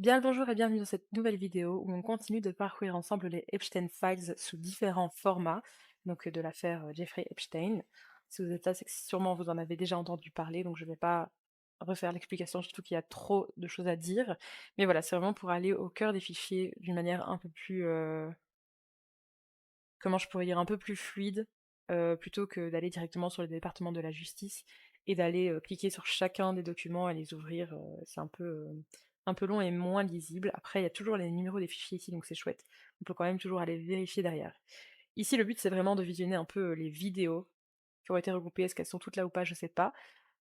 Bien le bonjour et bienvenue dans cette nouvelle vidéo où on continue de parcourir ensemble les Epstein Files sous différents formats, donc de l'affaire Jeffrey Epstein. Si vous êtes là, c'est que sûrement vous en avez déjà entendu parler, donc je ne vais pas refaire l'explication, surtout qu'il y a trop de choses à dire. Mais voilà, c'est vraiment pour aller au cœur des fichiers d'une manière un peu plus, comment je pourrais dire, un peu plus fluide, plutôt que d'aller directement sur le département de la justice et d'aller cliquer sur chacun des documents et les ouvrir. C'est un peu long et moins lisible. Après, il y a toujours les numéros des fichiers ici, donc c'est chouette. On peut quand même toujours aller vérifier derrière. Ici, le but, c'est vraiment de visionner un peu les vidéos qui ont été regroupées. Est-ce qu'elles sont toutes là ou pas, je sais pas.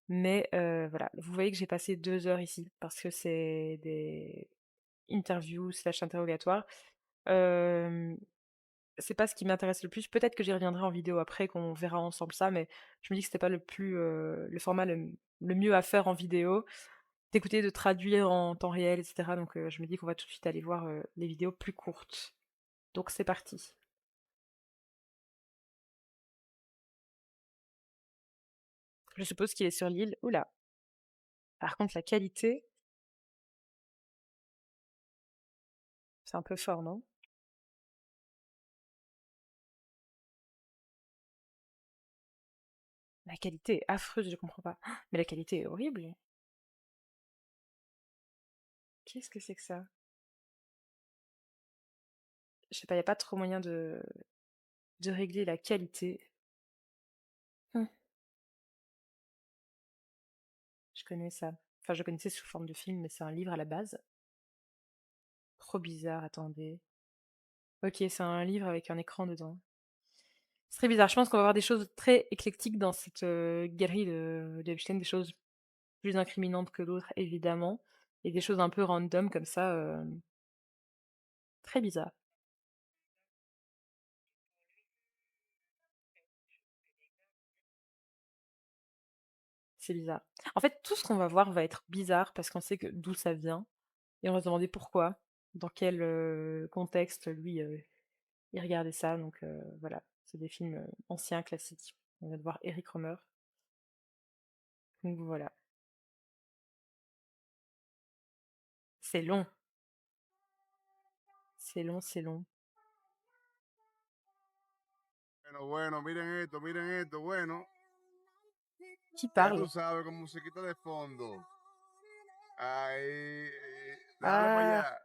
Mais voilà, vous voyez que j'ai passé 2 heures ici, parce que c'est des interviews slash interrogatoires. Euh, c'est pas ce qui m'intéresse le plus. Peut-être que j'y reviendrai en vidéo après, qu'on verra ensemble ça, mais je me dis que c'était pas le format le mieux à faire en vidéo, d'écouter, de traduire en temps réel, etc. Donc je me dis qu'on va tout de suite aller voir les vidéos plus courtes. Donc c'est parti. Je suppose qu'il est sur l'île. Oula. Par contre, la qualité, c'est un peu fort, non? La qualité est affreuse, je comprends pas. Ah, mais la qualité est horrible. Qu'est-ce que c'est que ça? Je sais pas, y a pas trop moyen de régler la qualité. Hum, je connais ça. Enfin, je connaissais sous forme de film, mais c'est un livre à la base. Trop bizarre, attendez. Ok, c'est un livre avec un écran dedans. C'est très bizarre. Je pense qu'on va avoir des choses très éclectiques dans cette galerie de Epstein, des choses plus incriminantes que d'autres, évidemment, et des choses un peu random comme ça, très bizarre. C'est bizarre. En fait, tout ce qu'on va voir va être bizarre parce qu'on sait que d'où ça vient, et on va se demander pourquoi, dans quel contexte lui il regardait ça. Donc voilà, c'est des films anciens, classiques. On vient de voir Eric Romer. Donc voilà, c'est long, c'est long, c'est long. Bueno, bueno, miren esto, bueno, Qui ya parle? tú sabes, con musiquita de fondo. Ahí, dale para Ah, allá.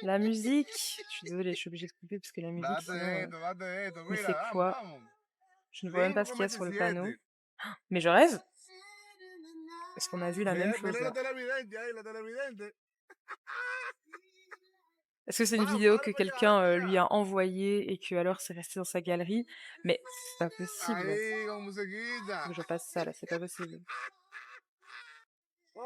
la musique! Je suis désolée, je suis obligée de couper parce que la musique, sinon. Date esto, Mais mira, c'est vamos, quoi? vamos. Je ne vois même pas ce qu'il y a sur le panneau. 5,27. Mais je rêve? Est-ce qu'on a vu la même chose Mira la là? televidente ahí, la televidente. Est-ce que c'est une Vamos, vidéo que dale quelqu'un para lui allá. a envoyée et que alors c'est resté dans sa galerie? Mais c'est pas possible. Ahí, con Faut musiquita. que je passe ça là, c'est pas possible. Sí,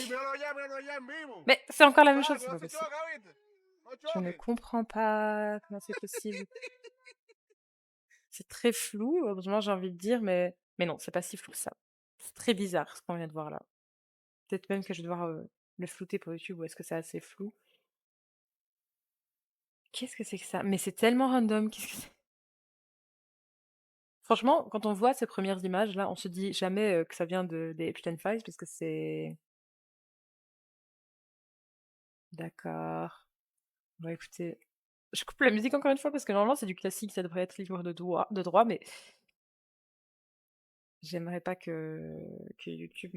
míralo allá en vivo. Mais c'est encore la même Ah, chose, c'est cuidado pas se possible. choca, ¿viste? No Je ne choques. comprends pas comment c'est possible. C'est très flou, heureusement j'ai envie de dire, mais non, c'est pas si flou que ça. C'est très bizarre ce qu'on vient de voir là. Peut-être même que je vais devoir le flouter pour YouTube ou est-ce que c'est assez flou? Qu'est-ce que c'est que ça? Mais c'est tellement random, qu'est-ce que c'est? Franchement, quand on voit ces premières images là, on se dit jamais que ça vient des Epstein Files parce que c'est. D'accord. Bon écoutez, je coupe la musique encore une fois parce que normalement c'est du classique, ça devrait être libre de droit, mais j'aimerais pas que YouTube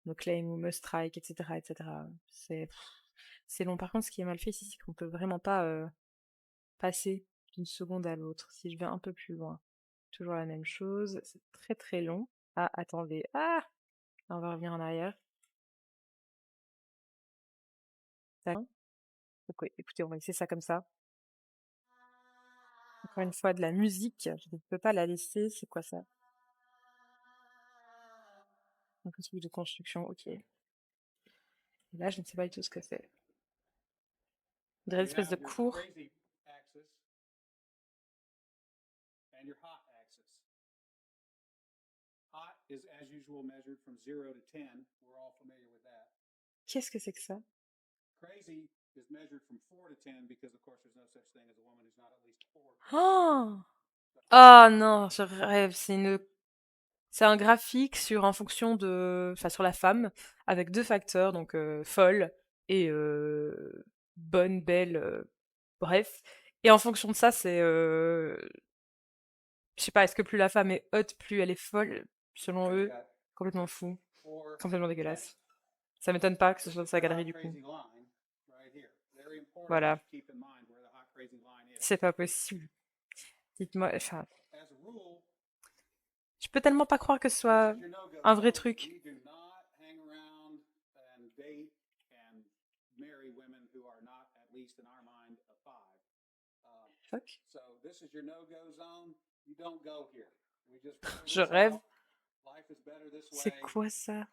me claim ou me strike, etc., etc. C'est long. Par contre, ce qui est mal fait ici, c'est qu'on peut vraiment pas passer d'une seconde à l'autre. Si je vais un peu plus loin, toujours la même chose. C'est très très long. Ah, attendez. Ah! On va revenir en arrière. D'accord. Ok, écoutez, on va laisser ça comme ça. Encore une fois, de la musique. Je ne peux pas la laisser. C'est quoi ça? Un truc de construction. Ok. Et là, je ne sais pas du tout ce que c'est. On dirait une espèce de cours. Qu'est-ce que c'est que ça? Oh! Oh non, je rêve. C'est un graphique sur en fonction de enfin sur la femme avec 2 facteurs donc folle et bonne, belle, bref et en fonction de ça, c'est, je sais pas, est-ce que plus la femme est hot, plus elle est folle, selon eux? Complètement fou, complètement dégueulasse. Ça m'étonne pas que ce soit sa galerie du coup. Voilà, c'est pas possible. Dites-moi, enfin, je peux tellement pas croire que ce soit un vrai truc. Fuck. Je rêve. C'est quoi ça?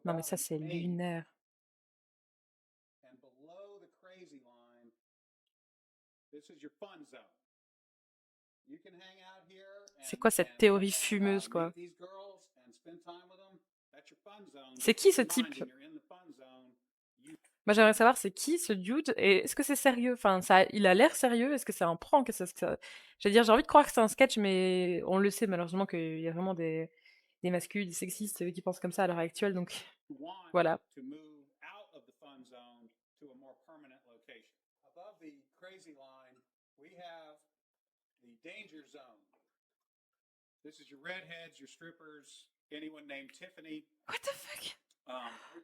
Non mais ça c'est lunaire. C'est quoi cette théorie fumeuse quoi? C'est qui ce type? Moi j'aimerais savoir c'est qui ce dude et est-ce que c'est sérieux? Enfin ça, il a l'air sérieux. Est-ce que c'est un prank? Est-ce que ça... J'allais dire j'ai envie de croire que c'est un sketch mais on le sait malheureusement qu'il y a vraiment des masculins, des sexistes qui pensent comme ça à l'heure actuelle donc voilà. What the fuck?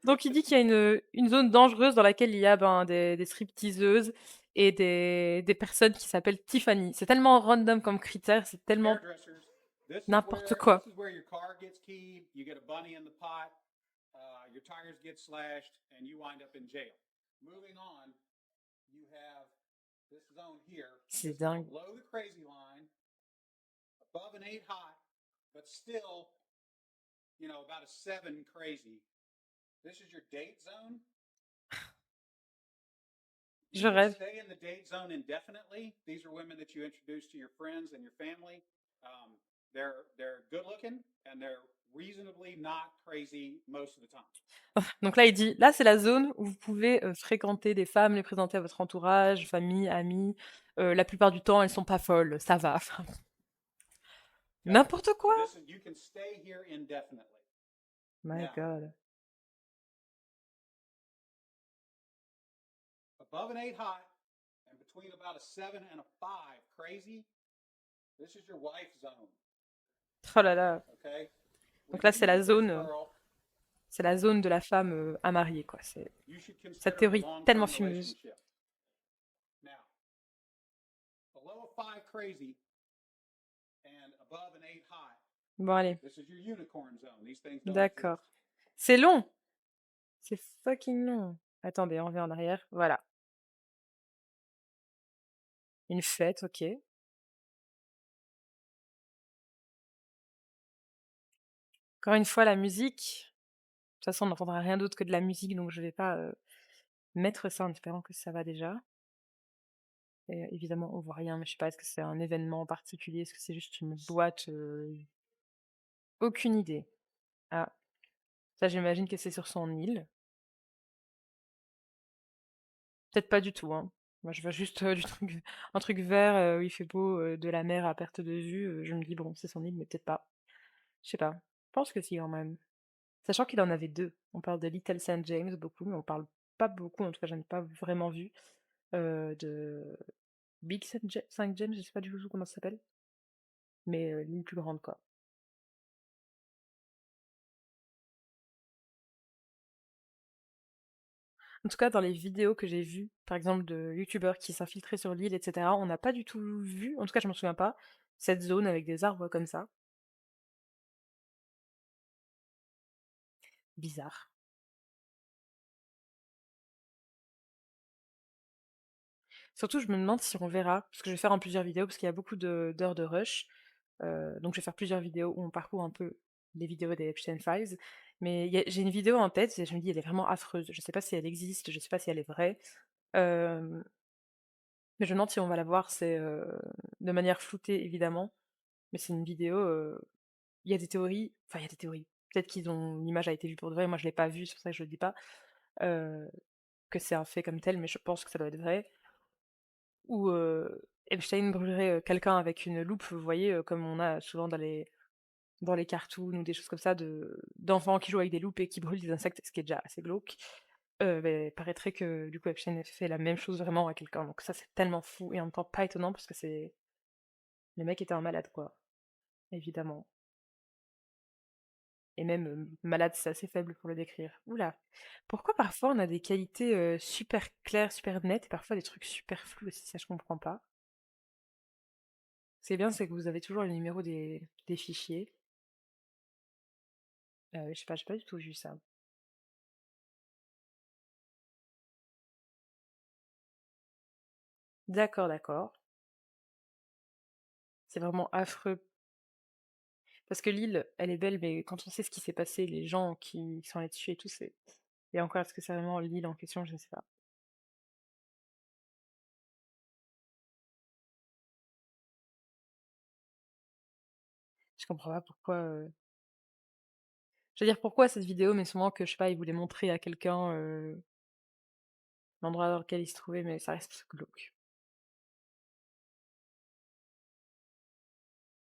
Donc il dit qu'il y a une zone dangereuse dans laquelle il y a ben, des stripteaseuses et des personnes qui s'appellent Tiffany. C'est tellement random comme critère, c'est tellement n'importe quoi. C'est dingue. Je rêve. Donc là, il dit, là, c'est la zone où vous pouvez fréquenter des femmes, les présenter à votre entourage, famille, amis. La plupart du temps, elles sont pas folles, ça va. N'importe quoi. My God. Oh là là. Donc là, c'est la zone de la femme à marier, quoi. C'est cette théorie tellement fumeuse. Bon, allez. D'accord. C'est long. C'est fucking long. Attendez, on revient en arrière. Voilà. Une fête, ok. Encore une fois, la musique. De toute façon, on n'entendra rien d'autre que de la musique, donc je vais pas mettre ça en espérant que ça va déjà. Et évidemment, on voit rien, mais je sais pas, est-ce que c'est un événement en particulier? Est-ce que c'est juste une boîte? Aucune idée. Ah, ça j'imagine que c'est sur son île. Peut-être pas du tout, hein. Moi je vois juste du truc, un truc vert où il fait beau, de la mer à perte de vue. Je me dis, bon, c'est son île, mais peut-être pas. Je sais pas. Je pense que si quand même. Sachant qu'il en avait deux. On parle de Little Saint James beaucoup, mais on parle pas beaucoup, en tout cas j'en ai pas vraiment vu, de Big Saint James, je sais pas du tout comment ça s'appelle, mais l'île plus grande quoi. En tout cas, dans les vidéos que j'ai vues, par exemple de youtubeurs qui s'infiltraient sur l'île, etc., on n'a pas du tout vu, en tout cas je m'en souviens pas, cette zone avec des arbres comme ça. Bizarre. Surtout, je me demande si on verra, parce que je vais faire en plusieurs vidéos, parce qu'il y a beaucoup d'heures de rush. Donc je vais faire plusieurs vidéos où on parcourt un peu les vidéos des Epstein Files. Mais j'ai une vidéo en tête, et je me dis, elle est vraiment affreuse. Je sais pas si elle existe, je sais pas si elle est vraie. Euh, mais je me demande si on va la voir, c'est de manière floutée évidemment. Mais c'est une vidéo, il y a des théories, enfin il y a des théories. Peut-être qu'ils ont l'image a été vue pour de vrai, moi je l'ai pas vue, c'est pour ça que je le dis pas. euh, que c'est un fait comme tel, mais je pense que ça doit être vrai. Où Epstein brûlerait, quelqu'un avec une loupe, vous voyez, comme on a souvent dans les cartoons ou des choses comme ça d'enfants qui jouent avec des loupes et qui brûlent des insectes, ce qui est déjà assez glauque. Beh, paraîtrait que du coup Epstein ait fait la même chose vraiment à quelqu'un, donc ça c'est tellement fou et en même temps pas étonnant parce que c'est le mec était un malade quoi, évidemment. Et même, malade, c'est assez faible pour le décrire. Ouh là! Pourquoi parfois on a des qualités, super claires, super nettes et parfois des trucs super flous aussi, ça je comprends pas. Ce qui est bien, c'est que vous avez toujours le numéro des fichiers. Je sais pas, j'ai pas du tout vu ça. D'accord, d'accord. C'est vraiment affreux. Parce que l'île, elle est belle, mais quand on sait ce qui s'est passé, les gens qui sont allés dessus et tout, c'est et encore, est-ce que c'est vraiment l'île en question? Je ne sais pas. Je comprends pas pourquoi, je veux dire pourquoi cette vidéo, mais sûrement que, je sais pas, ils voulaient montrer à quelqu'un, l'endroit dans lequel il se trouvait, mais ça reste glauque.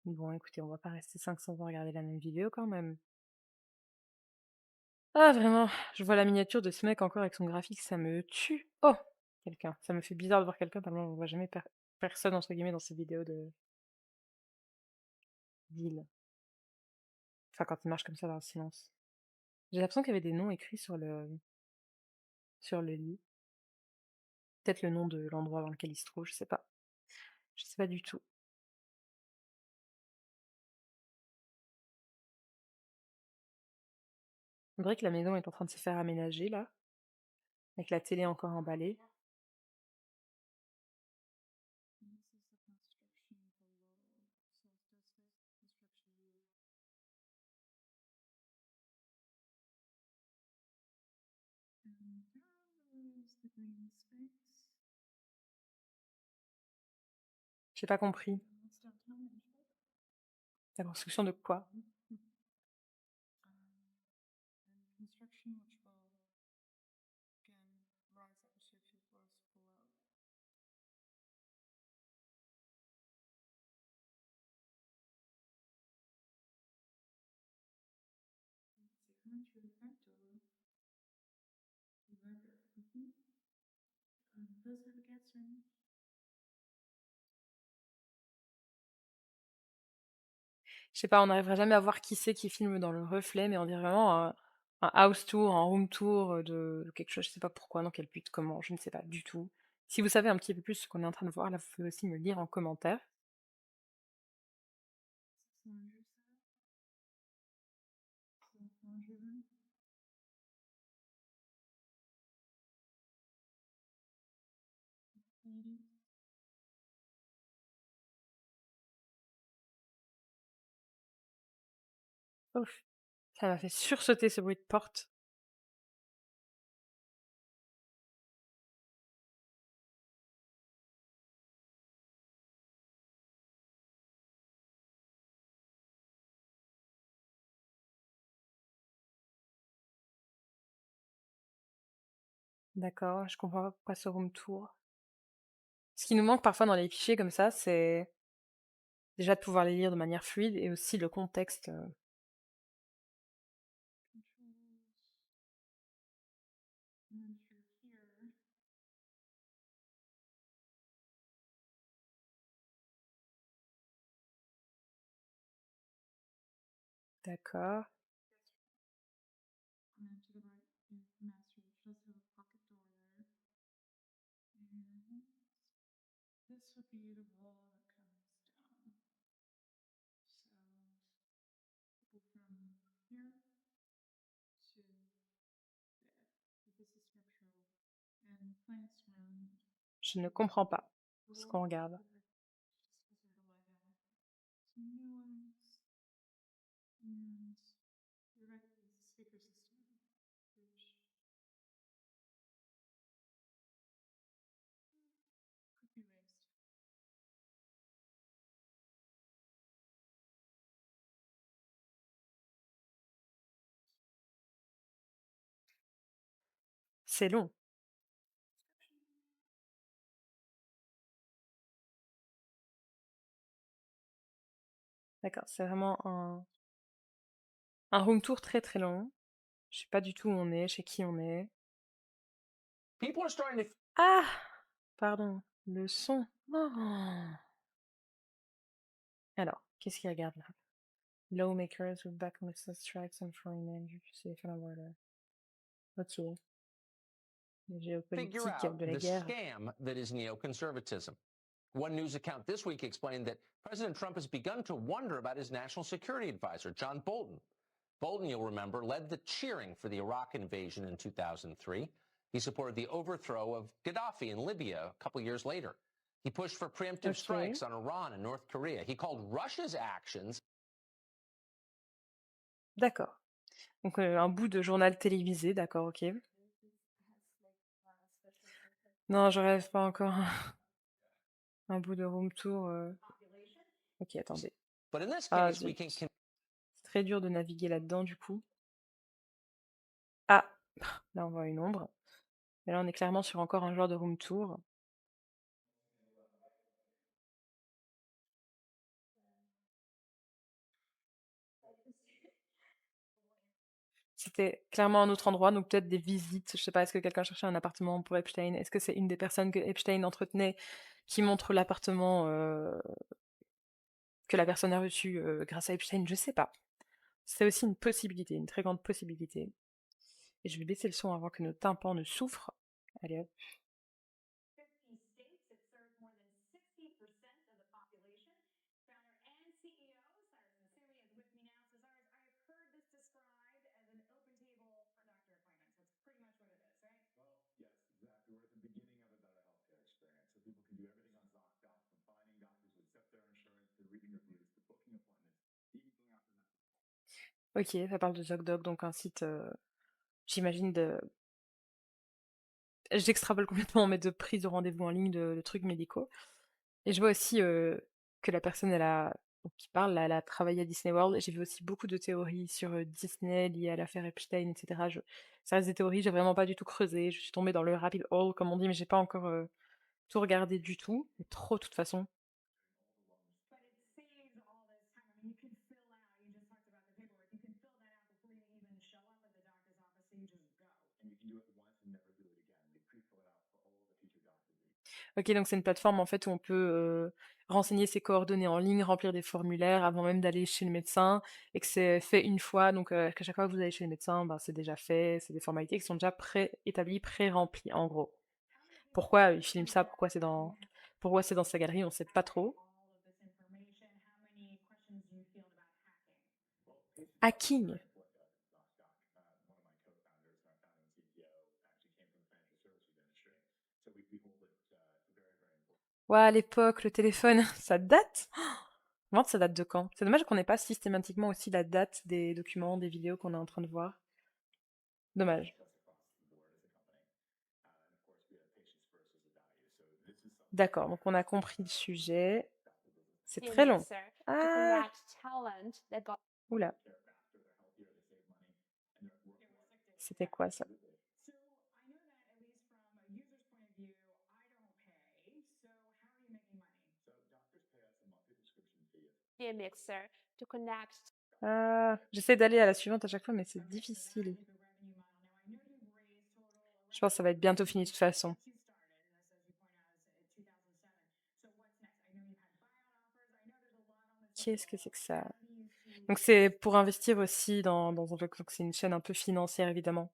Bon, écoutez, on va pas rester 500 ans à regarder la même vidéo quand même. Ah vraiment, je vois la miniature de ce mec encore avec son graphique, ça me tue. Oh! Quelqu'un. Ça me fait bizarre de voir quelqu'un tellement on voit jamais personne entre guillemets dans ces vidéos de d'île. Enfin, quand il marche comme ça dans le silence. J'ai l'impression qu'il y avait des noms écrits sur le lit. Peut-être le nom de l'endroit dans lequel il se trouve, je sais pas. Je sais pas du tout. On dirait que la maison est en train de se faire aménager là, avec la télé encore emballée. J'ai pas compris. La construction de quoi? Je sais pas, on n'arrivera jamais à voir qui c'est qui filme dans le reflet, mais on dirait vraiment un house tour, un room tour de quelque chose, je sais pas pourquoi, dans quel but, comment, je ne sais pas du tout. Si vous savez un petit peu plus ce qu'on est en train de voir, là, vous pouvez aussi me le dire en commentaire. Ouf, ça m'a fait sursauter ce bruit de porte. D'accord, je comprends pas pourquoi ce room tour. Ce qui nous manque parfois dans les fichiers comme ça, c'est déjà de pouvoir les lire de manière fluide et aussi le contexte. D'accord. Je ne comprends pas ce qu'on regarde. C'est long. D'accord, c'est vraiment un room tour très très long. Je sais pas du tout où on est, chez qui on est. People are starting to Ah! Pardon, le son. Oh. Alors, qu'est-ce qu'il regarde là? Lawmakers with backlisted strikes and foreign language, safe and order. Ok. figure Géopolitique out de la the guerre. scam that is neoconservatism. One news account this week explained that President Trump has begun to wonder about his national security advisor, John Bolton. Bolton, you'll remember, led the cheering for the Iraq invasion in 2003. He supported the overthrow of Gaddafi in Libya a couple years later. He pushed for preemptive Ok. strikes on Iran and North Korea. He called Russia's actions. D'accord. Donc un bout de journal télévisé, d'accord, ok. Non, je rêve pas encore un bout de room tour. Ok, attendez. But in this Ah, case, we zut. can C'est très dur de naviguer là-dedans, du coup. Ah! Là, on voit une ombre. Et là, on est clairement sur encore un genre de room tour. C'était clairement un autre endroit, donc peut-être des visites. Je sais pas, est-ce que quelqu'un cherchait un appartement pour Epstein? Est-ce que c'est une des personnes que Epstein entretenait qui montre l'appartement que la personne a reçu grâce à Epstein? Je sais pas. C'est aussi une possibilité, une très grande possibilité. Et je vais baisser le son avant que nos tympans ne souffrent. Allez hop. Ok, ça parle de ZocDoc, donc un site, j'imagine, j'extrapole complètement, mais de prise de rendez-vous en ligne de trucs médicaux. Et je vois aussi que la personne, donc, qui parle, là, elle a travaillé à Disney World. J'ai vu aussi beaucoup de théories sur Disney liées à l'affaire Epstein, etc. Ça reste des théories, j'ai vraiment pas du tout creusé. Je suis tombée dans le rabbit hole, comme on dit, mais j'ai pas encore tout regardé du tout. Mais trop, de toute façon. Ok, donc c'est une plateforme en fait où on peut renseigner ses coordonnées en ligne, remplir des formulaires avant même d'aller chez le médecin, et que c'est fait une fois, donc qu'à chaque fois que vous allez chez le médecin, ben, c'est déjà fait, c'est des formalités qui sont déjà pré-établies, pré-remplies en gros. Pourquoi il filme ça? Pourquoi c'est dans sa galerie? On sait pas trop. Hacking. Ouais, à l'époque, le téléphone, ça date? Vraiment, ça date de quand? C'est dommage qu'on n'ait pas systématiquement aussi la date des documents, des vidéos qu'on est en train de voir. Dommage. D'accord, donc on a compris le sujet. C'est très long. Ah! Oula, c'était quoi ça? Ah, j'essaie d'aller à la suivante à chaque fois, mais c'est difficile. Je pense que ça va être bientôt fini de toute façon. Qu'est-ce que c'est que ça? Donc c'est pour investir aussi dans donc c'est une chaîne un peu financière évidemment.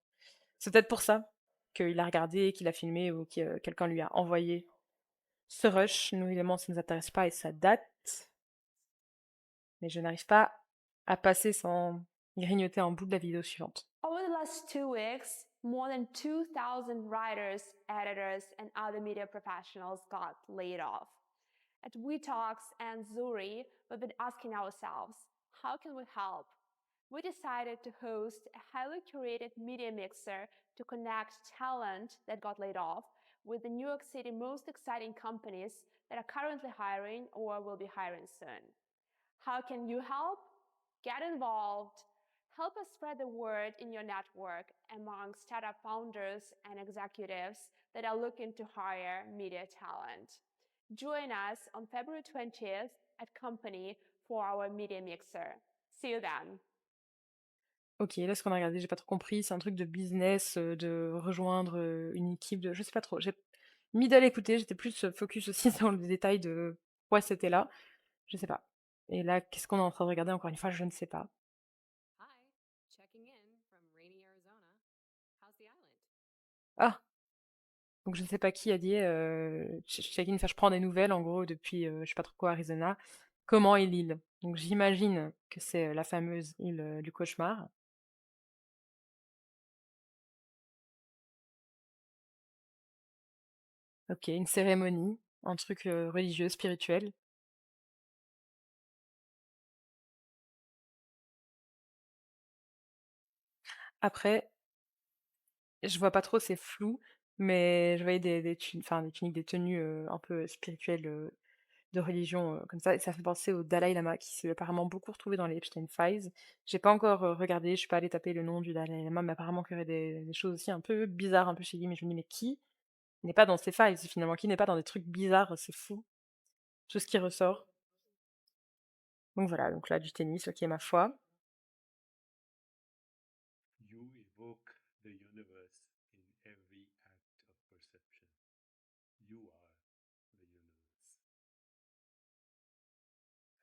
C'est peut-être pour ça qu'il a regardé, qu'il a filmé ou que quelqu'un lui a envoyé ce rush. Nous évidemment ça ne nous intéresse pas et ça date, mais je n'arrive pas à passer sans grignoter un bout de la vidéo suivante. Over the last 2 weeks, more than 2,000 writers, editors, and other media professionals got laid off. At WeTalks and Zuri, we've been asking ourselves, how can we help? We decided to host a highly curated media mixer to connect talent that got laid off with the New York City most exciting companies that are currently hiring or will be hiring soon. How can you help? Get involved. Help us spread the word in your network among startup founders and executives that are looking to hire media talent. Join us on February 20th at Company for our media mixer. See you then. OK, là, ce qu'on a regardé, j'ai pas trop compris. C'est un truc de business, de rejoindre, une équipe de je sais pas trop. J'ai mis à l'écouter, j'étais plus, focus aussi sur le détail de pourquoi c'était là. Je sais pas. Et là, qu'est-ce qu'on est en train de regarder encore une fois? Je ne sais pas. Hi, checking in from rainy Arizona. How's the island? Ah! Donc je ne sais pas qui a dit, check-in, enfin je prends des nouvelles en gros depuis, je sais pas trop quoi, Arizona. Comment est l'île? Donc j'imagine que c'est, la fameuse île, du cauchemar. OK, une cérémonie, un truc, religieux, spirituel. Après, je vois pas trop, c'est flou, mais je voyais des tuniques, des tenues, un peu spirituelles, de religion, comme ça et ça fait penser au Dalai Lama qui s'est apparemment beaucoup retrouvé dans les Epstein Files. J'ai pas encore, regardé, je suis pas allée taper le nom du Dalai Lama, mais apparemment qu'il y aurait des choses aussi un peu bizarres un peu chez lui, mais je me dis: «Mais qui n'est pas dans ces files finalement? Qui n'est pas dans des trucs bizarres?» C'est fou, tout ce qui ressort. Donc voilà, donc là du tennis, OK ma foi. You evoke the universe in every act of perception. You are the universe.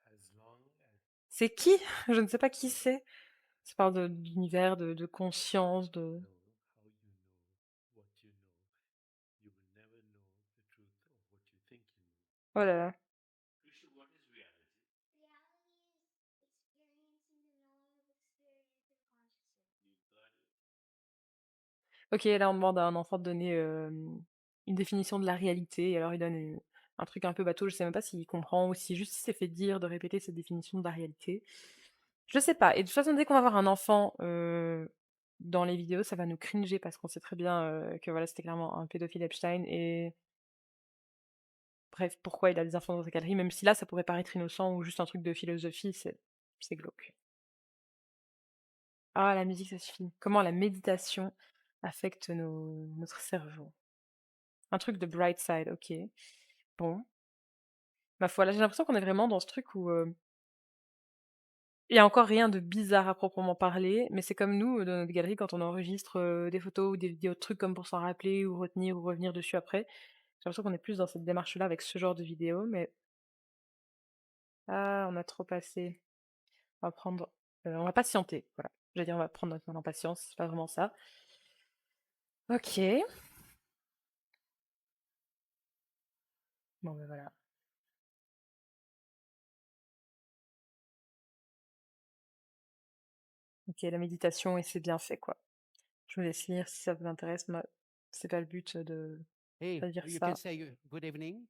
As long as C'est qui? Je ne sais pas qui c'est. Ça parle de d'univers, de conscience, de you know how you know what you know, you will never know the truth of what you think you know. oh là là. Krishu, what is reality? Reality is experiencing the knowing of experience and consciousness. You got it. OK, là, on demande à un enfant de donner, une définition de la réalité et alors il donne, un truc un peu bateau, je sais même pas s'il comprend ou si juste il s'est fait dire de répéter cette définition de la réalité. Je sais pas et de toute façon, dès qu'on va voir un enfant, dans les vidéos, ça va nous cringer parce qu'on sait très bien, que voilà, c'était clairement un pédophile Epstein et bref, pourquoi il a des enfants dans sa galerie, même si là, ça pourrait paraître innocent ou juste un truc de philosophie, c'est glauque. Ah, la musique, ça suffit. Comment la méditation affecte notre cerveau. Un truc de Bright Side, OK. Bon, ma foi, là, j'ai l'impression qu'on est vraiment dans ce truc où, il y a encore rien de bizarre à proprement parler, mais c'est comme nous, dans notre galerie, quand on enregistre, des photos ou des vidéos de trucs comme pour s'en rappeler ou retenir ou revenir dessus après. J'ai l'impression qu'on est plus dans cette démarche-là avec ce genre de vidéos, mais ah, on a trop passé. On va prendre, on va patienter, voilà. J'allais dire on va prendre notre mal en patience, c'est pas vraiment ça. OK. Bon, ben, voilà. OK, la méditation et c'est bien fait, quoi. Je vous laisse lire si ça vous intéresse. Moi, c'est pas le but, de Hey, dire you can ça. say good evening.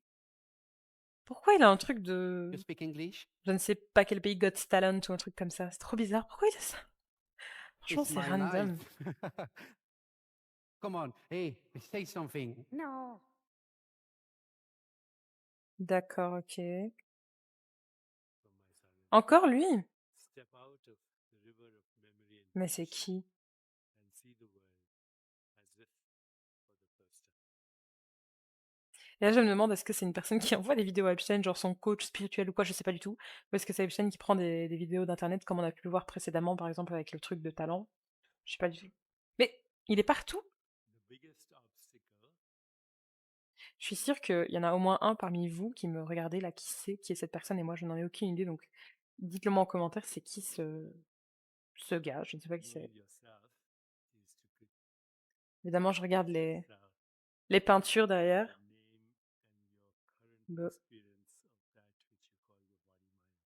Pourquoi il a un truc de You speak English? je ne sais pas quel pays, Got Talent ou un truc comme ça? C'est trop bizarre. Pourquoi il a ça? Franchement, It's c'est my life. random. Come on, hey, say something. No. D'accord, OK. From my silent Encore lui? step out of the river of memory and Mais c'est passion qui? and see the world as if for the first time. Et là, je me demande, est-ce que c'est une personne qui envoie des vidéos à Epstein, genre son coach spirituel ou quoi, je sais pas du tout. Ou est-ce que c'est Epstein qui prend des vidéos d'internet comme on a pu le voir précédemment, par exemple avec le truc de talent? Je sais pas du tout. Mais il est partout? The biggest obstacle Je suis sûre qu'il y en a au moins un parmi vous qui me regardez là, qui est cette personne et moi je n'en ai aucune idée, donc dites-le moi en commentaire, c'est qui ce gars? Je ne sais pas qui c'est. knowing yourself is to put Évidemment, je regarde les yourself les peintures the derrière. name and your current Bah, experience of that which you call your body mind.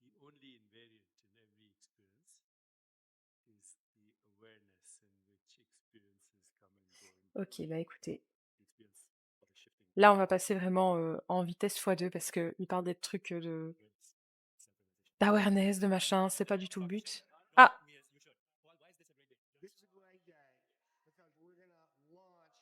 The only invariant in every experience is the awareness in which experiences come and go in OK, bah, écoutez, the experience of the shifting là, on va passer vraiment, en vitesse x2 parce qu'il parle des trucs, de awareness, self-realization. d'awareness, de machin, c'est pas du tout le but. Ah! This is a great day because we're going to launch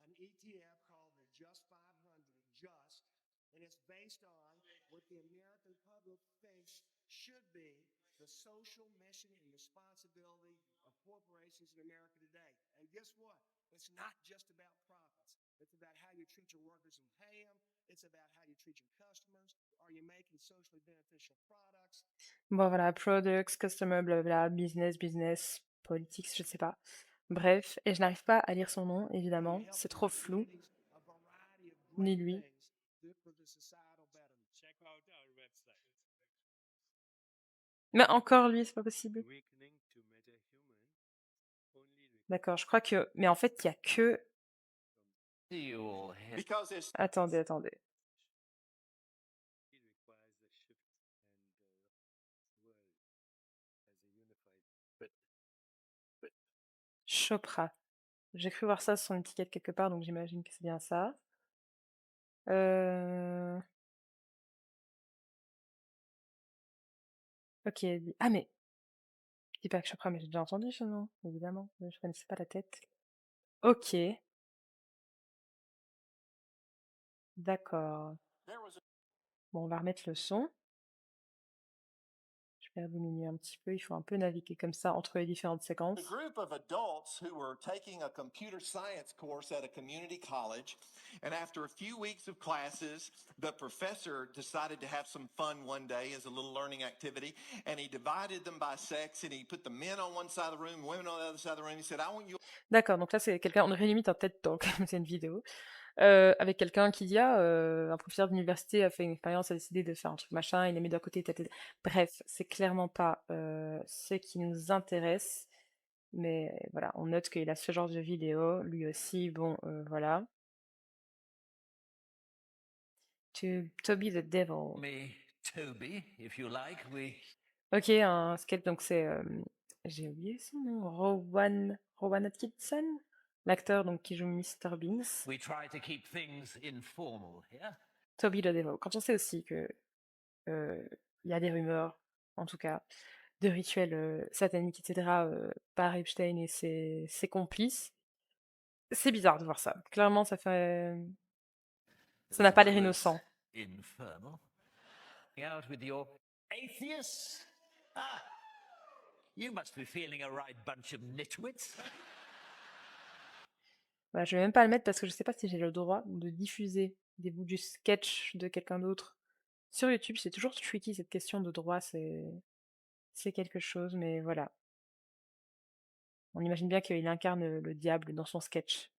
an ETF called the Just 500, Just, and it's based on what the American public thinks should be the social mission and responsibility of corporations in America today. And guess what? It's not just about profits. It's about how you treat your workers and pay them. It's about how you treat your customers. Are you making socially beneficial products? Bon voilà, products, customer, blablabla, business, politics, je sais pas. Bref, et je n'arrive pas à lire son nom, Are you évidemment, helping c'est your trop flou, communities? A variety of ni great lui. things for the societal betterment. Check out our website. Mais encore lui, c'est pas possible. Awakening to MetaHuman only D'accord, je crois que... Mais en fait, il y a que... See you all here. Because it's Attendez. requires a shift and world as a unified. Chopra. J'ai cru voir ça sur une étiquette quelque part, donc j'imagine que c'est bien ça. Euh... Ok, ah mais... Deepak Chopra, mais j'ai déjà entendu ce nom, évidemment. Mais je connaissais pas la tête. Ok, d'accord. there was Bon, on va remettre le son. Je vais diminuer un petit peu, il faut un peu naviguer comme ça entre les différentes a séquences. group of adults who were taking a computer science course at a community college, and after a few weeks of classes, the professor decided to have some fun one day as a little learning activity, and he divided them by sex, and he put the men on one side of the room, women on the other side of the room. He said, "I want you." D'accord, donc là c'est quelqu'un, on dirait limite un TED Talk, c'est une vidéo, avec quelqu'un qui dit ah, un professeur d'université a fait une expérience, a décidé de faire un truc machin, il l'a mis d'un côté, tata. Bref, c'est clairement pas ce qui nous intéresse, mais voilà, on note qu'il a ce genre de vidéo, lui aussi, bon, voilà. To Toby the Devil. Me, Toby, if you like. Ok, un sketch, donc c'est, j'ai oublié son nom, Rowan Atkinson, l'acteur donc qui joue Mr Beans. We try to keep things informal here. Toby the Devil. Quand on sait aussi que il y a des rumeurs, en tout cas, de rituels sataniques, etc., par Epstein et ses complices, c'est bizarre de voir ça. Clairement, ça n'a pas l'air innocent. Infernal. Out with your atheists? Ah, you must be feeling a right bunch of nitwits. Bah, je vais même pas le mettre parce que je sais pas si j'ai le droit de diffuser des bouts du sketch de quelqu'un d'autre sur YouTube. C'est toujours tricky cette question de droit, c'est quelque chose, mais voilà. On imagine bien qu'il incarne le diable dans son sketch.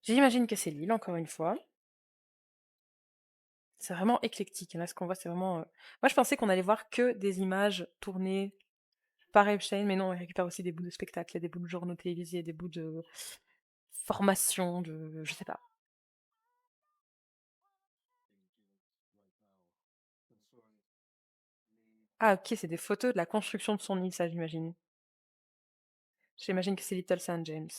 J'imagine que c'est Lille, encore une fois. C'est vraiment éclectique. Là, ce qu'on voit, c'est vraiment... Moi, je pensais qu'on allait voir que des images tournées par Epstein, mais non, on récupère aussi des bouts de spectacle, des bouts de journaux télévisés, des bouts de formation, de... je sais pas. Ah, ok, c'est des photos de la construction de son île, ça, j'imagine. J'imagine que c'est Little St. James.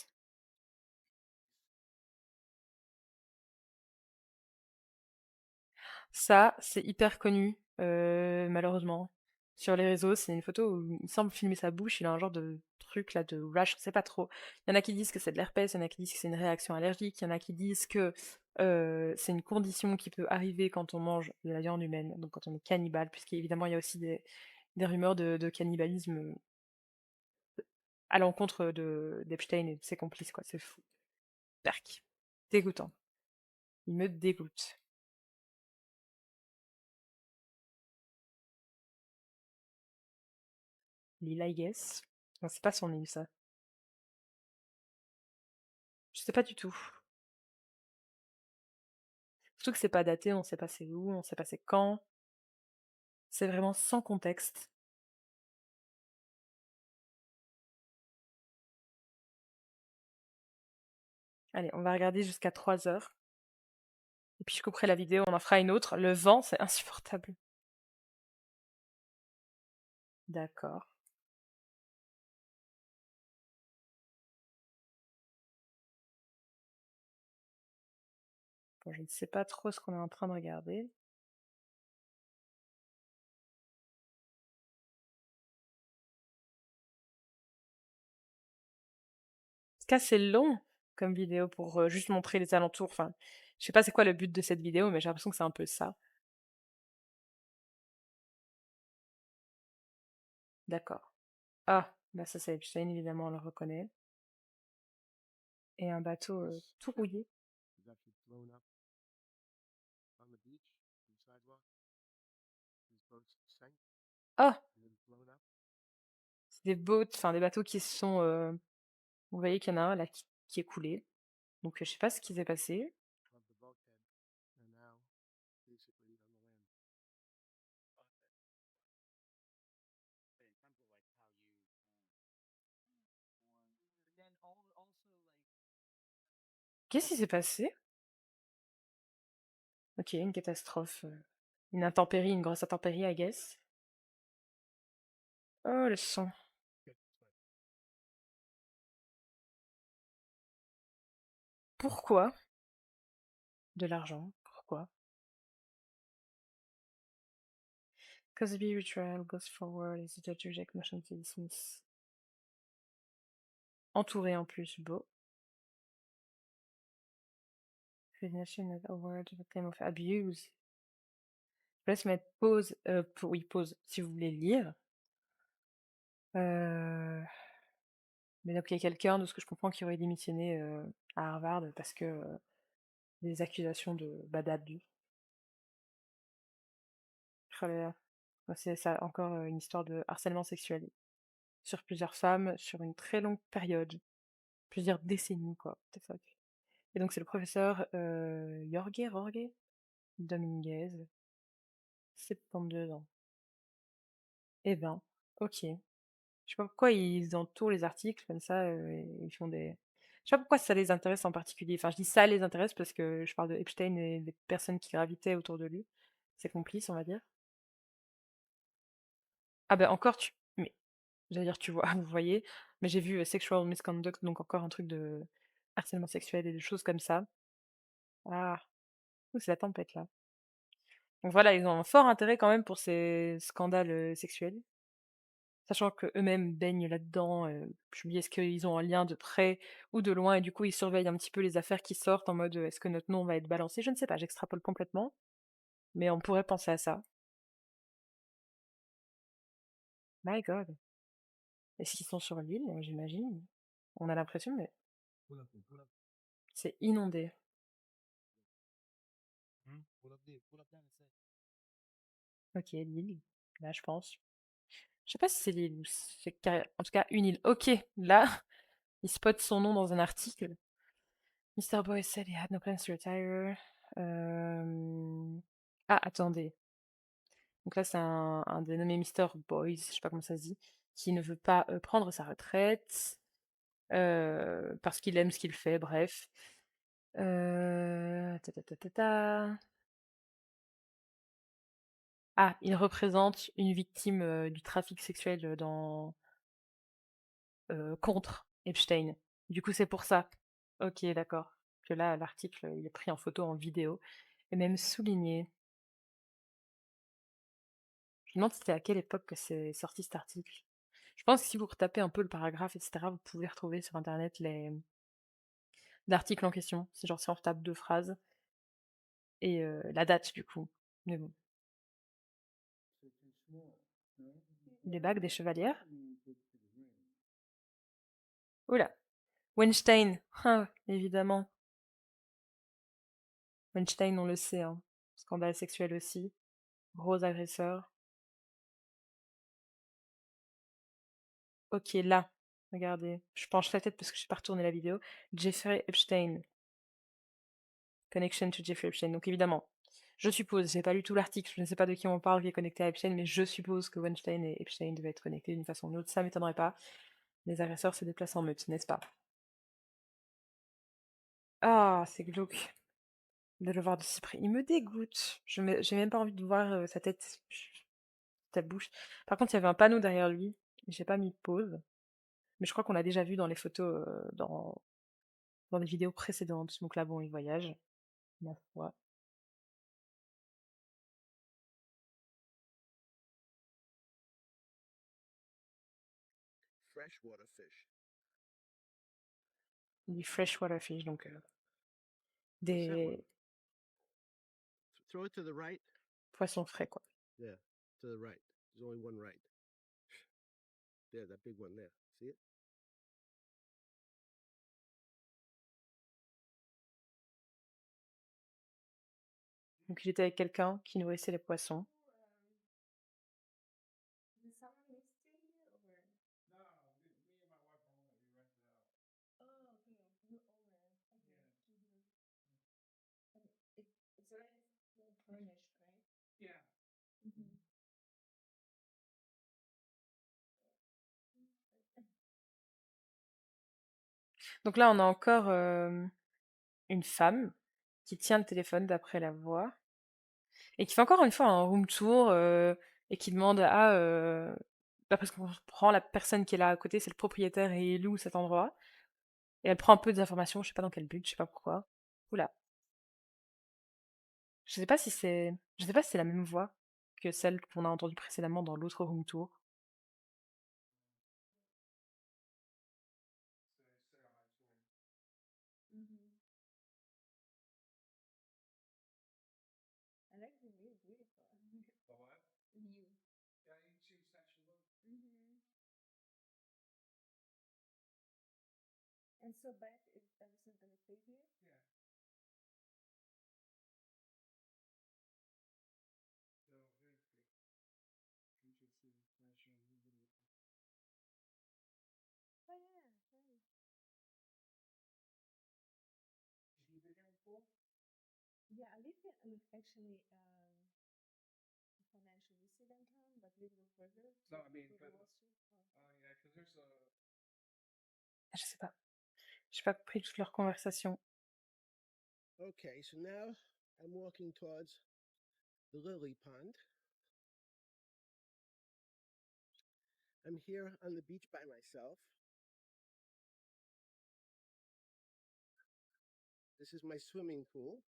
Ça, c'est hyper connu, malheureusement. Sur les réseaux, c'est une photo où il semble filmer sa bouche, il a un genre de truc là, de rash, je sais pas trop. Il y en a qui disent que c'est de l'herpès, il y en a qui disent que c'est une réaction allergique, il y en a qui disent que c'est une condition qui peut arriver quand on mange de la viande humaine, donc quand on est cannibale, puisqu'évidemment il y a aussi des rumeurs de cannibalisme à l'encontre d'Epstein et de ses complices, quoi. C'est fou. Perk. Dégoûtant. Il me dégoûte. Lila, I guess. Non, c'est pas son île, ça. Je sais pas du tout. Surtout que c'est pas daté, on sait pas c'est où, on sait pas c'est quand. C'est vraiment sans contexte. Allez, on va regarder jusqu'à 3 heures. Et puis je couperai la vidéo, on en fera une autre. Le vent, c'est insupportable. D'accord. Bon, je ne sais pas trop ce qu'on est en train de regarder. En tout cas, c'est long comme vidéo pour juste montrer les alentours. Enfin, je sais pas c'est quoi le but de cette vidéo, mais j'ai l'impression que c'est un peu ça. D'accord. Ah, bah ça c'est Epstein, évidemment, on le reconnaît. et un bateau tout rouillé. It's actually blown up on the beach, on the sidewalk. These boats sank Ah! and then blown up. C'est des boats, enfin des bateaux qui se sont, vous voyez qu'il y en a un là qui est coulé. Donc je sais pas ce qui s'est passé. Of the bulkhead and now basically on the land. Qu'est-ce qui s'est passé? OK, une catastrophe, une intempérie, une grosse intempérie, I guess. Oh le sang. Pourquoi? De l'argent, pourquoi? Cosby retrial goes forward as the judge rejects motion to dismiss. Entouré en plus, beau. Resignation of award of a claim of abuse. Je laisse mettre pause, oui, pause, si vous voulez lire. Mais donc il y a quelqu'un, de ce que je comprends, qui aurait démissionné à Harvard parce que des accusations d'abus. Oh là là. C'est ça, encore une histoire de harcèlement sexuel sur plusieurs femmes, sur une très longue période, plusieurs décennies, quoi. What the fuck. Et donc c'est le professeur Jorge Dominguez, 72 ans. Eh ben, ok. Je sais pas pourquoi ils entourent les articles comme ça, ils font des. Je sais pas pourquoi ça les intéresse en particulier. Enfin, je dis ça les intéresse parce que je parle de Epstein et des personnes qui gravitaient autour de lui, ses complices, on va dire. Ah ben encore tu. Mais j'allais dire tu vois, vous voyez, mais j'ai vu sexual misconduct, donc encore un truc de harcèlement sexuel et des choses comme ça. Ah, ouh, c'est la tempête là. Donc voilà, ils ont un fort intérêt quand même pour ces scandales sexuels. Sachant qu'eux-mêmes baignent là-dedans, je me dis: «Est-ce qu'ils ont un lien de près ou de loin?» Et du coup, ils surveillent un petit peu les affaires qui sortent en mode, «Est-ce que notre nom va être balancé?» Je ne sais pas, j'extrapole complètement, mais on pourrait penser à ça. My God. Est-ce qu'ils sont sur l'île? J'imagine. On a l'impression, mais c'est inondé. OK, l'île, là, je pense. Je sais pas si c'est l'île ou si c'est en tout cas une île. OK, là, ils spotent son nom dans un article. Mr. Boy said he had no plans to retire. Ah, attendez. Donc là, c'est un dénommé Mr. Boys, je sais pas comment ça se dit, qui ne veut pas prendre sa retraite parce qu'il aime ce qu'il fait, bref. Ta, ta, ta, ta, ta. Ah, il représente une victime du trafic sexuel contre Epstein. Du coup, c'est pour ça. Ok, d'accord. Que là, l'article, il est pris en photo, en vidéo, et même souligné. Je me demande c'était à quelle époque que c'est sorti cet article. Je pense que si vous retapez un peu le paragraphe, etc., vous pouvez retrouver sur internet l'article en question. C'est genre si on retape 2 phrases et la date du coup. Mais bon. Des bagues, des chevalières. Oula. Weinstein. Ah, évidemment. Weinstein, on le sait, hein. Scandale sexuel aussi. Gros agresseur. Ok, là. Regardez. Je penche la tête parce que je n'ai pas retourné la vidéo. Jeffrey Epstein. Connection to Jeffrey Epstein. Donc évidemment, je suppose, j'ai pas lu tout l'article, je ne sais pas de qui on parle qui est connecté à Epstein, mais je suppose que Weinstein et Epstein devaient être connectés d'une façon ou d'une autre, ça m'étonnerait pas. Les agresseurs se déplacent en meute, n'est-ce pas? Ah, c'est glauque de le voir de si près. Il me dégoûte. J'ai même pas envie de voir sa tête, sa bouche. Par contre, il y avait un panneau derrière lui. J'ai pas mis pause. Mais je crois qu'on l'a déjà vu dans les photos, dans les vidéos précédentes. Donc là, bon, il voyage. Ma foi. Freshwater fish. Du freshwater fish, donc What's that des one? Throw it to the right. poissons frais, quoi. Yeah, to the right. There's only one right. There, that big one there. See it? Donc il était avec quelqu'un qui nourrissait les poissons. Donc là, on a encore une femme qui tient le téléphone d'après la voix et qui fait encore une fois un room tour et qui demande parce qu'on prend la personne qui est là à côté, c'est le propriétaire et il loue cet endroit. Et elle prend un peu des informations, je sais pas dans quel but, je sais pas pourquoi. Oula. Je sais pas si c'est la même voix que celle qu'on a entendue précédemment dans l'autre room tour. Je sais pas. J'ai pas compris toute leur conversation. Okay, so now I'm walking towards the lily pond. I'm here on the beach by myself. This is my swimming pool.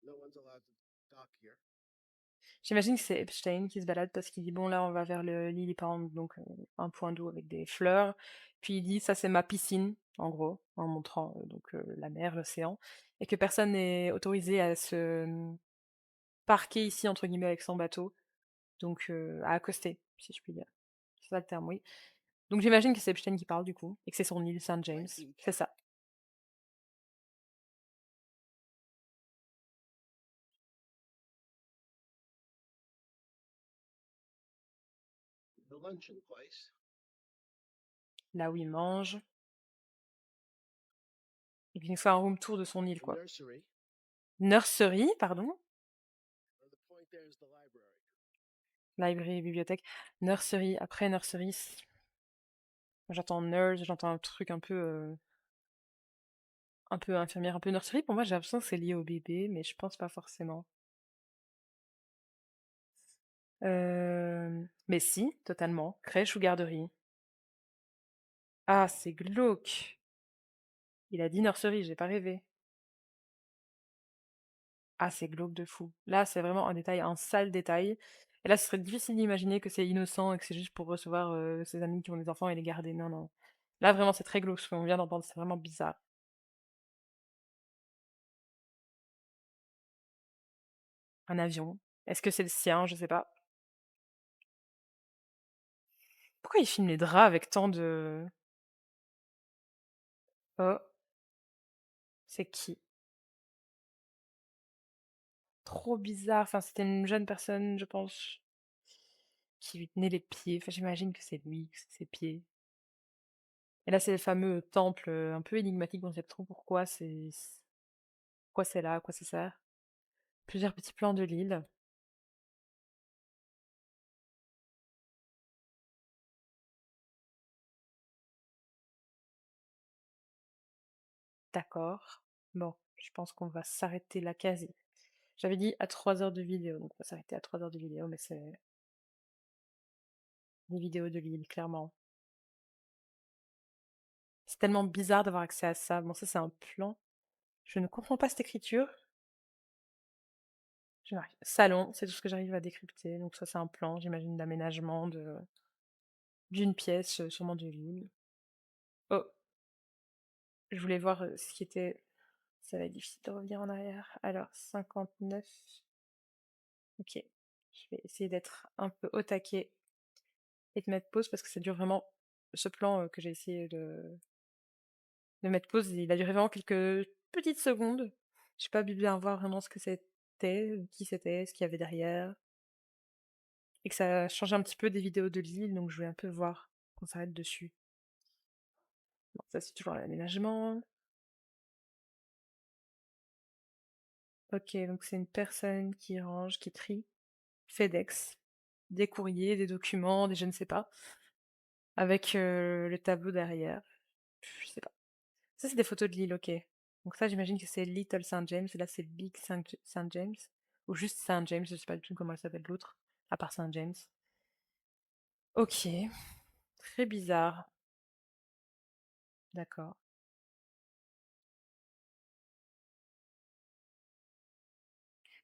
No one's allowed to dock here. J'imagine que c'est Epstein qui se balade parce qu'il dit bon là on va vers le Lily Pond, donc un point d'eau avec des fleurs. Puis il dit ça c'est ma piscine, en gros, en montrant la mer, l'océan, et que personne n'est autorisé à se parquer ici entre guillemets avec son bateau, donc à accoster, si je puis dire. C'est ça le terme, oui. Donc j'imagine que c'est Epstein qui parle du coup, et que c'est son île Saint James. C'est ça. The luncheon place. Là où il mange. Et puis il nous fait un room tour de son île, The quoi. nursery. Nursery, pardon. On the point there is the library. Library, bibliothèque. Nursery, après nursery, j'entends nurse, j'entends un truc un peu infirmière, un peu nursery. Pour moi, j'ai l'impression que c'est lié au bébé, mais je pense pas forcément. Mais si, totalement. Crèche ou garderie. Ah, c'est glauque. Il a dit nursery, j'ai pas rêvé. Ah, c'est glauque de fou. Là, c'est vraiment un détail, un sale détail. Et là, ce serait difficile d'imaginer que c'est innocent et que c'est juste pour recevoir ses amis qui ont des enfants et les garder. Non, non. Là, vraiment, c'est très glauque ce qu'on vient d'entendre. C'est vraiment bizarre. Un avion. Est-ce que c'est le sien? Je sais pas. Pourquoi il filme les draps avec tant de... Oh, c'est qui? Trop bizarre. Enfin, c'était une jeune personne, je pense, qui lui tenait les pieds. Enfin, j'imagine que c'est lui, que c'est ses pieds. Et là, c'est le fameux temple un peu énigmatique, on ne sait pas trop pourquoi c'est là, à quoi ça sert. Plusieurs petits plans de l'île. D'accord. Bon, je pense qu'on va s'arrêter là quasi. J'avais dit à 3 heures de vidéo, donc on va s'arrêter à 3 heures de vidéo, mais c'est des vidéos de l'île, clairement. C'est tellement bizarre d'avoir accès à ça. Bon, ça, c'est un plan. Je ne comprends pas cette écriture. Salon, c'est tout ce que j'arrive à décrypter. Donc ça, c'est un plan, j'imagine, d'aménagement d'une pièce, sûrement de l'île. Oh, je voulais voir ce qui était... Ça va être difficile de revenir en arrière. Alors, 59. Ok. Je vais essayer d'être un peu au taquet et de mettre pause parce que ça dure vraiment... Ce plan que j'ai essayé de mettre pause, il a duré vraiment quelques petites secondes. J'ai pas pu bien voir vraiment ce que c'était, qui c'était, ce qu'il y avait derrière. Et que ça changeait un petit peu des vidéos de l'île, donc je voulais un peu voir qu'on s'arrête dessus. Bon, ça c'est toujours l'aménagement. Ok, donc c'est une personne qui range, qui trie. FedEx. Des courriers, des documents, des je ne sais pas. Avec le tableau derrière. Je sais pas. Ça, c'est des photos de l'île, ok. Donc ça, j'imagine que c'est Little Saint James, et là, c'est Big Saint James. Ou juste Saint James, je sais pas du tout comment elle s'appelle l'autre, à part Saint James. Ok. Très bizarre. D'accord.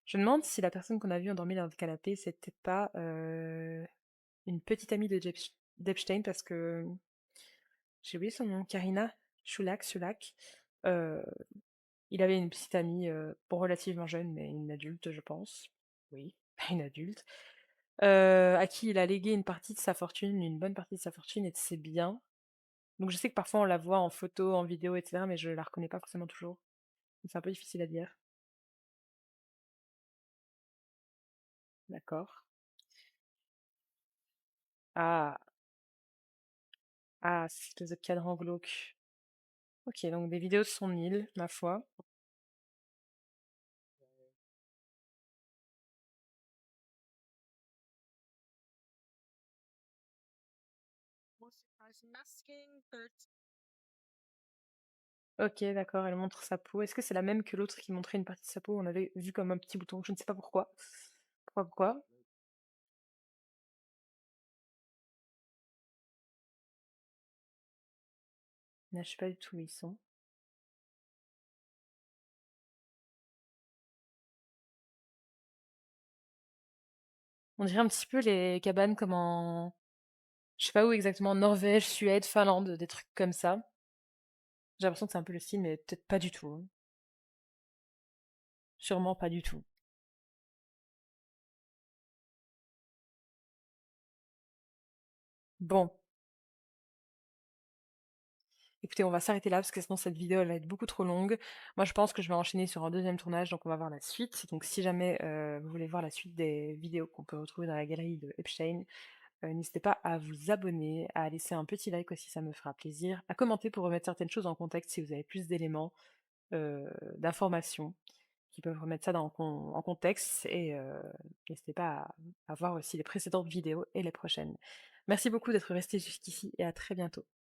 Je me demande si la personne qu'on a vue endormie dans le canapé, c'était pas une petite amie de d'Epstein, parce que j'ai oublié son nom, Karina Sulak. Euh, il avait une petite amie, bon, relativement jeune, mais une adulte, je pense. Oui, une adulte. À qui il a légué une partie de sa fortune, une bonne partie de sa fortune et de ses biens. Donc je sais que parfois on la voit en photo, en vidéo, etc., mais je la reconnais pas forcément toujours. Donc c'est un peu difficile à dire. D'accord. Ah, ah, cette espèce de cadran glauque. Ok, donc des vidéos de son île, ma foi. Ok, d'accord, elle montre sa peau. Est-ce que c'est la même que l'autre qui montrait une partie de sa peau? On avait vu comme un petit bouton, je ne sais pas pourquoi. Pourquoi? Là, je sais pas du tout où ils sont. On dirait un petit peu les cabanes comme en... Je sais pas où exactement, Norvège, Suède, Finlande, des trucs comme ça. J'ai l'impression que c'est un peu le style, mais peut-être pas du tout, hein. Sûrement pas du tout. Bon, écoutez, on va s'arrêter là parce que sinon cette vidéo elle va être beaucoup trop longue. Moi je pense que je vais enchaîner sur un deuxième tournage, donc on va voir la suite. Donc si jamais vous voulez voir la suite des vidéos qu'on peut retrouver dans la galerie de Epstein, n'hésitez pas à vous abonner, à laisser un petit like aussi, ça me fera plaisir, à commenter pour remettre certaines choses en contexte si vous avez plus d'éléments, d'informations qui peuvent remettre ça en contexte, et n'hésitez pas à voir aussi les précédentes vidéos et les prochaines. Merci beaucoup d'être resté jusqu'ici et à très bientôt.